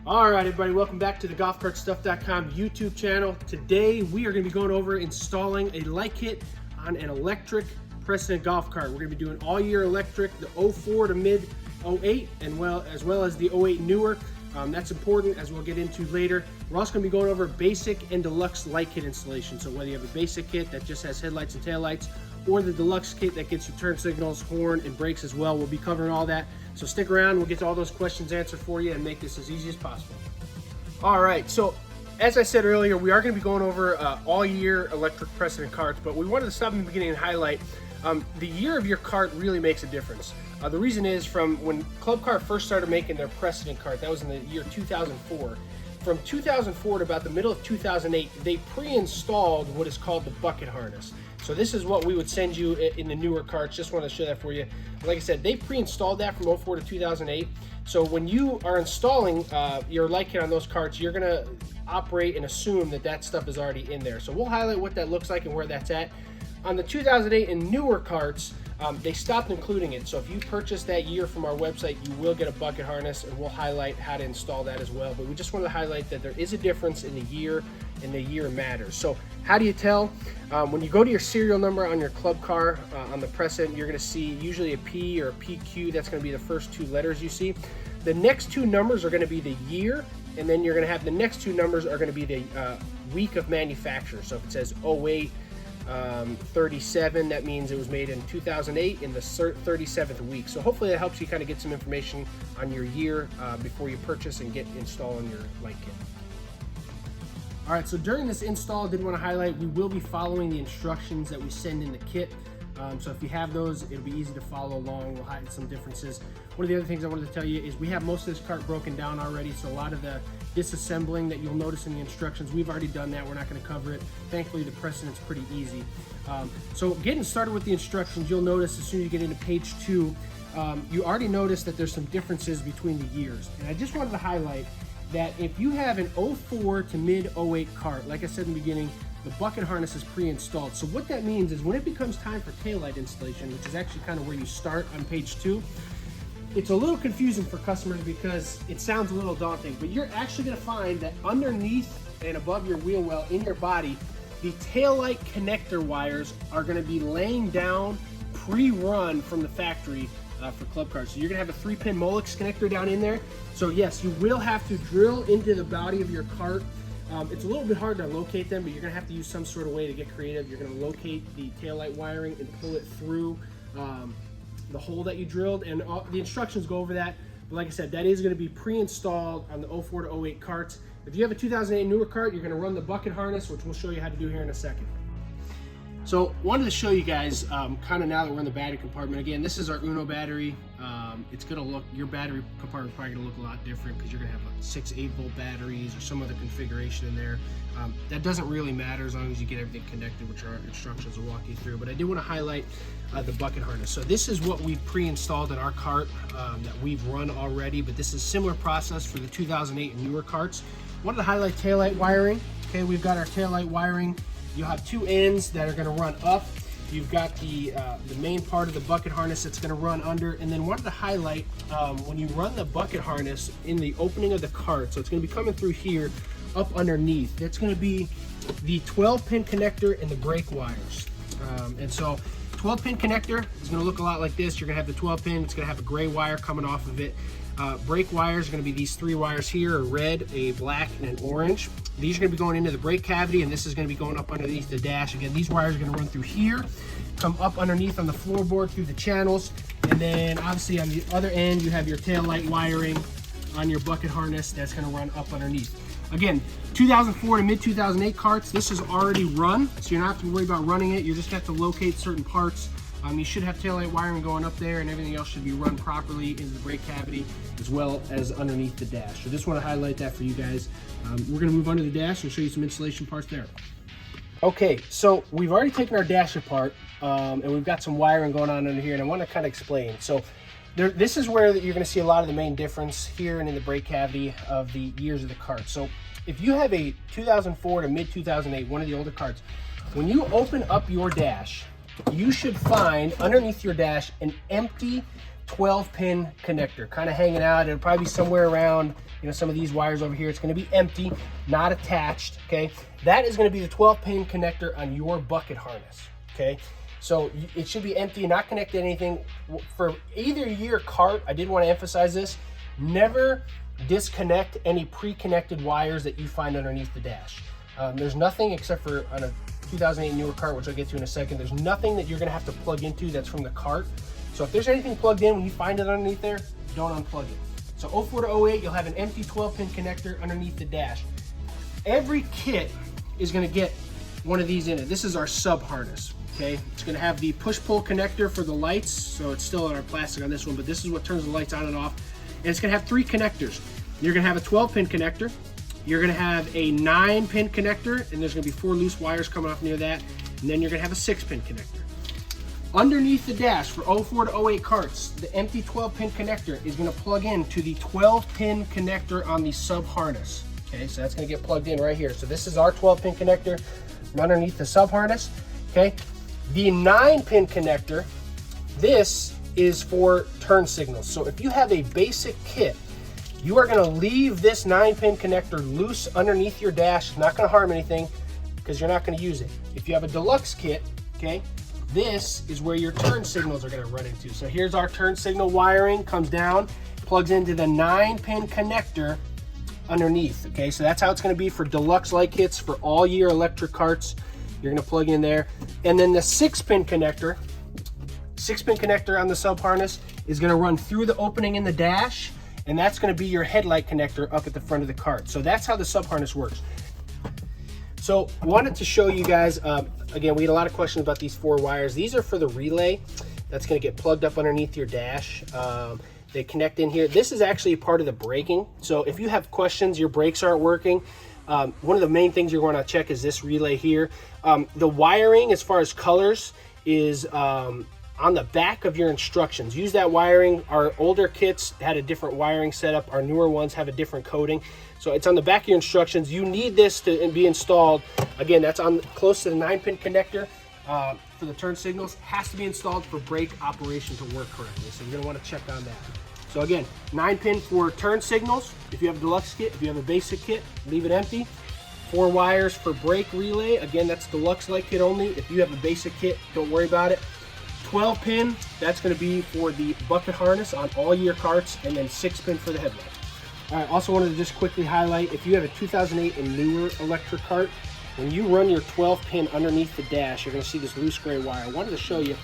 All right, everybody, welcome back to the GolfCartStuff.com YouTube channel. Today, we are going to be going over installing a light kit on an electric Precedent golf cart. We're going to be doing all-year electric, the 04 to mid-08, and as well as the 08 newer. That's important, as we'll get into later. We're also going to be going over basic and deluxe light kit installation. So whether you have a basic kit that just has headlights and taillights, or the deluxe kit that gets you turn signals, horn, and brakes as well, we'll be covering all that. So stick around, we'll get to all those questions answered for you and make this as easy as possible. All right, so as I said earlier, we are going to be going over all year electric Precedent carts, but we wanted to stop in the beginning and highlight the year of your cart really makes a difference. The reason is, from when Club Car first started making their Precedent cart, that was in the year 2004. From 2004 to about the middle of 2008, they pre-installed what is called the bucket harness. So this is what we would send you in the newer carts. Just want to show that for you. Like I said, they pre-installed that from 04 to 2008. So when you are installing your light kit on those carts, you're going to operate and assume that that stuff is already in there. So we'll highlight what that looks like and where that's at. On the 2008 and newer carts, they stopped including it. So if you purchase that year from our website, you will get a bucket harness, and we'll highlight how to install that as well. But we just wanted to highlight that there is a difference in the year, and the year matters. So how do you tell? When you go to your serial number on your Club Car on the Precedent, you're going to see usually a P or a PQ. That's going to be the first two letters you see. The next two numbers are going to be the year, and then you're going to have the next two numbers are going to be the week of manufacture. So if it says 08 37, that means it was made in 2008 in the 37th week. So hopefully that helps you kind of get some information on your year before you purchase and get installing your light kit. All right, so during this install, I did want to highlight we will be following the instructions that we send in the kit. So if you have those, it'll be easy to follow along. We'll hide some differences. One of the other things I wanted to tell you is we have most of this cart broken down already, so a lot of the disassembling that you'll notice in the instructions, we've already done that. We're not going to cover it. Thankfully, the Precedent's pretty easy. So getting started with the instructions, you'll notice as soon as you get into page 2, you already noticed that there's some differences between the years. And I just wanted to highlight that if you have an 04 to mid-08 cart, like I said in the beginning, the bucket harness is pre-installed. So what that means is when it becomes time for taillight installation, which is actually kind of where you start on page 2, it's a little confusing for customers because it sounds a little daunting, but you're actually going to find that underneath and above your wheel well in your body, the taillight connector wires are going to be laying down pre-run from the factory for Club Cars. So you're going to have a 3-pin Molex connector down in there. So yes, you will have to drill into the body of your cart. It's a little bit hard to locate them, but you're going to have to use some sort of way to get creative. You're going to locate the taillight wiring and pull it through the hole that you drilled, and the instructions go over that. But like I said, that is going to be pre-installed on the 04 to 08 carts. If you have a 2008 newer cart, you're going to run the bucket harness, which we'll show you how to do here in a second. So wanted to show you guys kind of now that we're in the battery compartment. Again, this is our Uno battery. It's going to look, your battery compartment is probably going to look a lot different because you're going to have like 6 8-volt batteries or some other configuration in there. That doesn't really matter as long as you get everything connected, which our instructions will walk you through. But I do want to highlight the bucket harness. So this is what we've pre-installed in our cart that we've run already, but this is a similar process for the 2008 and newer carts. Wanted to highlight taillight wiring. Okay, we've got our taillight wiring. You'll have 2 ends that are going to run up. You've got the main part of the bucket harness that's going to run under, and then wanted to highlight when you run the bucket harness in the opening of the cart, so it's going to be coming through here up underneath. That's going to be the 12-pin connector and the brake wires. And so 12-pin connector is going to look a lot like this. You're going to have the 12-pin. It's going to have a gray wire coming off of it. Brake wires are going to be these 3 wires here, a red, a black, and an orange. These are going to be going into the brake cavity, and this is going to be going up underneath the dash. Again, these wires are going to run through here, come up underneath on the floorboard through the channels, and then obviously on the other end you have your tail light wiring on your bucket harness that's going to run up underneath. Again, 2004 to mid-2008 carts, this is already run, so you don't have to worry about running it. You just have to locate certain parts. You should have taillight wiring going up there, and everything else should be run properly into the brake cavity as well as underneath the dash. So just want to highlight that for you guys. We're going to move under the dash and show you some installation parts there. Okay, so we've already taken our dash apart, and we've got some wiring going on under here, and I want to kind of explain. So this is where you're going to see a lot of the main difference here and in the brake cavity of the years of the cart. So if you have a 2004 to mid-2008, one of the older carts, when you open up your dash, you should find underneath your dash an empty 12-pin connector, kind of hanging out. It'll probably be somewhere around, some of these wires over here. It's going to be empty, not attached, okay? That is going to be the 12-pin connector on your bucket harness, okay? So it should be empty, not connected to anything. For either your cart, I did want to emphasize this, never disconnect any pre-connected wires that you find underneath the dash. There's nothing except for on a 2008 newer cart, which I'll get to in a second, there's nothing that you're going to have to plug into that's from the cart. So if there's anything plugged in, when you find it underneath there, don't unplug it. So 04 to 08, you'll have an empty 12-pin connector underneath the dash. Every kit is going to get one of these in it. This is our sub harness, okay? It's going to have the push-pull connector for the lights, so it's still in our plastic on this one, but this is what turns the lights on and off. And it's going to have 3 connectors. You're going to have a 12-pin connector. You're going to have a 9-pin connector, and there's going to be 4 loose wires coming off near that. And then you're going to have a 6-pin connector. Underneath the dash for 04 to 08 carts, the empty 12-pin connector is going to plug into the 12-pin connector on the sub harness. Okay, so that's going to get plugged in right here. So this is our 12-pin connector from underneath the sub harness. Okay, the 9-pin connector, this is for turn signals. So if you have a basic kit, you are going to leave this 9-pin connector loose underneath your dash. It's not going to harm anything because you're not going to use it. If you have a deluxe kit, okay, this is where your turn signals are going to run into. So here's our turn signal wiring, comes down, plugs into the 9-pin connector underneath. Okay, so that's how it's going to be for deluxe light kits for all year electric carts. You're going to plug in there. And then the 6-pin connector, 6-pin connector on the sub harness is going to run through the opening in the dash, and that's going to be your headlight connector up at the front of the cart. So that's how the sub harness works. So wanted to show you guys, again, we had a lot of questions about these 4 wires. These are for the relay that's going to get plugged up underneath your dash. They connect in here. This is actually a part of the braking. So if you have questions, your brakes aren't working, one of the main things you're going to check is this relay here. The wiring, as far as colors, is on the back of your instructions. Use that wiring. Our older kits had a different wiring setup. Our newer ones have a different coding. So it's on the back of your instructions. You need this to be installed. Again, that's on close to the 9-pin connector for the turn signals. Has to be installed for brake operation to work correctly. So you're going to want to check on that. So again, 9-pin for turn signals. If you have a deluxe kit, if you have a basic kit, leave it empty. 4 wires for brake relay. Again, that's deluxe light kit only. If you have a basic kit, don't worry about it. 12-pin, that's going to be for the bucket harness on all year carts, and then 6-pin for the headlight. All right, also wanted to just quickly highlight, if you have a 2008 and newer electric cart, when you run your 12-pin underneath the dash, you're going to see this loose gray wire. I wanted to show you,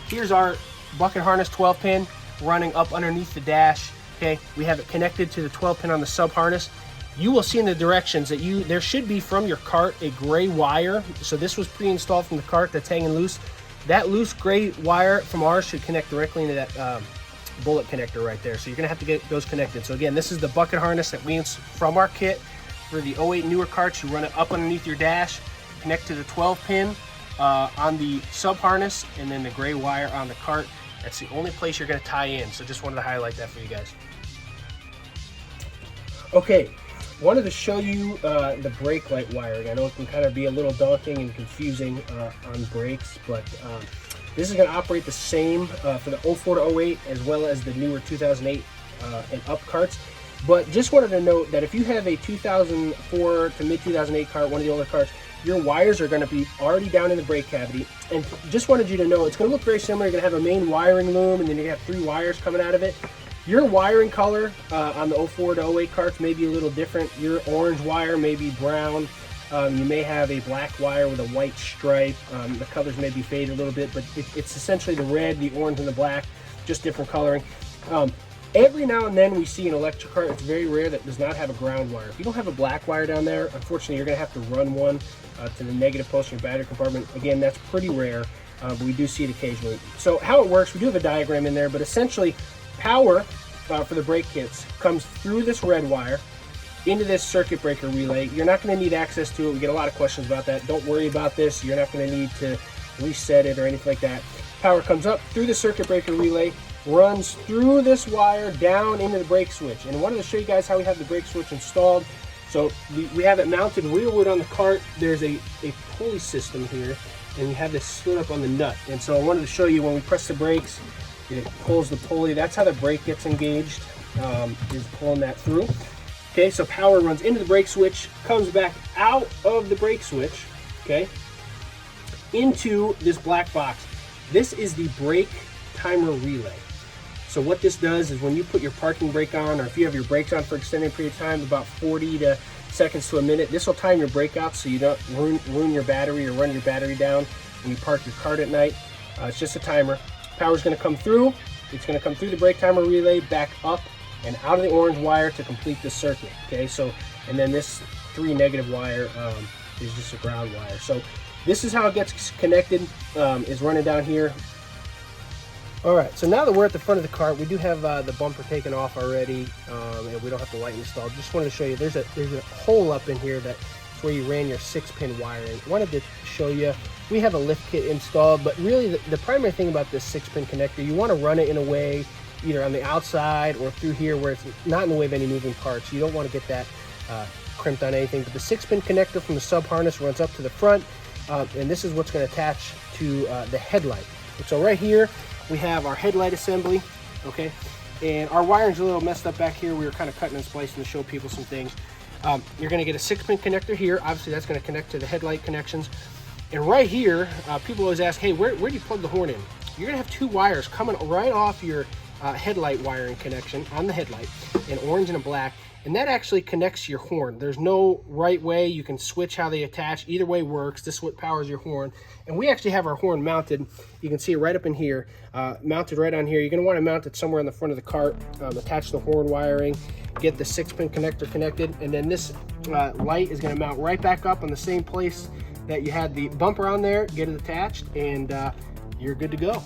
here's our bucket harness 12-pin running up underneath the dash. Okay, we have it connected to the 12-pin on the sub harness. You will see in the directions that there should be from your cart a gray wire. So this was pre-installed from the cart that's hanging loose. That loose gray wire from ours should connect directly into that bullet connector right there. So you're gonna have to get those connected. So again, this is the bucket harness that we from our kit for the 08 newer carts. You run it up underneath your dash, connect to the 12-pin on the sub harness, and then the gray wire on the cart. That's the only place you're gonna tie in. So just wanted to highlight that for you guys. Okay, wanted to show you the brake light wiring. I know it can kind of be a little daunting and confusing on brakes, but this is going to operate the same for the 04 to 08 as well as the newer 2008 and up carts. But just wanted to note that if you have a 2004 to mid 2008 cart, one of the older carts, your wires are going to be already down in the brake cavity. And just wanted you to know it's going to look very similar. You're going to have a main wiring loom, and then you're going to have 3 wires coming out of it. Your wiring color on the 04 to 08 carts may be a little different. Your orange wire may be brown. You may have a black wire with a white stripe. The colors may be faded a little bit, but it's essentially the red, the orange, and the black, just different coloring. Every now and then we see an electric cart. It's very rare that does not have a ground wire. If you don't have a black wire down there, unfortunately, you're going to have to run one to the negative post in your battery compartment. Again, that's pretty rare, but we do see it occasionally. So how it works, we do have a diagram in there, but essentially power for the brake kits comes through this red wire into this circuit breaker relay. You're not going to need access to it. We get a lot of questions about that. Don't worry about this. You're not going to need to reset it or anything like that. Power comes up through the circuit breaker relay, runs through this wire down into the brake switch. And I wanted to show you guys how we have the brake switch installed. So we have it mounted rearward on the cart. There's a pulley system here, and you have this slid up on the nut. And so I wanted to show you when we press the brakes, It pulls the pulley. That's how the brake gets engaged, is pulling that through. Okay, so power runs into the brake switch, comes back out of the brake switch, okay, into this black box. This is the brake timer relay. So what this does is when you put your parking brake on, or if you have your brakes on for an extended period of time, about 40 seconds to a minute, this will time your brake out so you don't ruin your battery or run your battery down when you park your cart at night. It's just a timer. Power's going to come through. It's going to come through the brake timer relay, back up and out of the orange wire to complete the circuit. Okay, so, and then this 3 negative wire is just a ground wire. So this is how it gets connected, is running down here. All right, so now that we're at the front of the cart, we do have the bumper taken off already, and we don't have the light installed. Just wanted to show you, there's a hole up in here that's where you ran your 6-pin wiring. Wanted to show you, we have a lift kit installed, but really the primary thing about this 6-pin connector, you want to run it in a way, either on the outside or through here where it's not in the way of any moving parts. You don't want to get that crimped on anything. But the 6-pin connector from the sub harness runs up to the front, and this is what's going to attach to the headlight. And so right here, we have our headlight assembly, okay? And our wiring's a little messed up back here. We were kind of cutting and splicing to show people some things. You're gonna get a 6-pin connector here. Obviously that's gonna connect to the headlight connections. And right here, people always ask, hey, where do you plug the horn in? You're gonna have 2 wires coming right off your headlight wiring connection on the headlight, an orange and a black. And that actually connects your horn. There's no right way. You can switch how they attach. Either way works. This is what powers your horn. And we actually have our horn mounted. You can see it right up in here, mounted right on here. You're going to want to mount it somewhere in the front of the cart, attach the horn wiring, get the 6-pin connector connected, and then this light is going to mount right back up on the same place that you had the bumper on there. Get it attached, and you're good to go.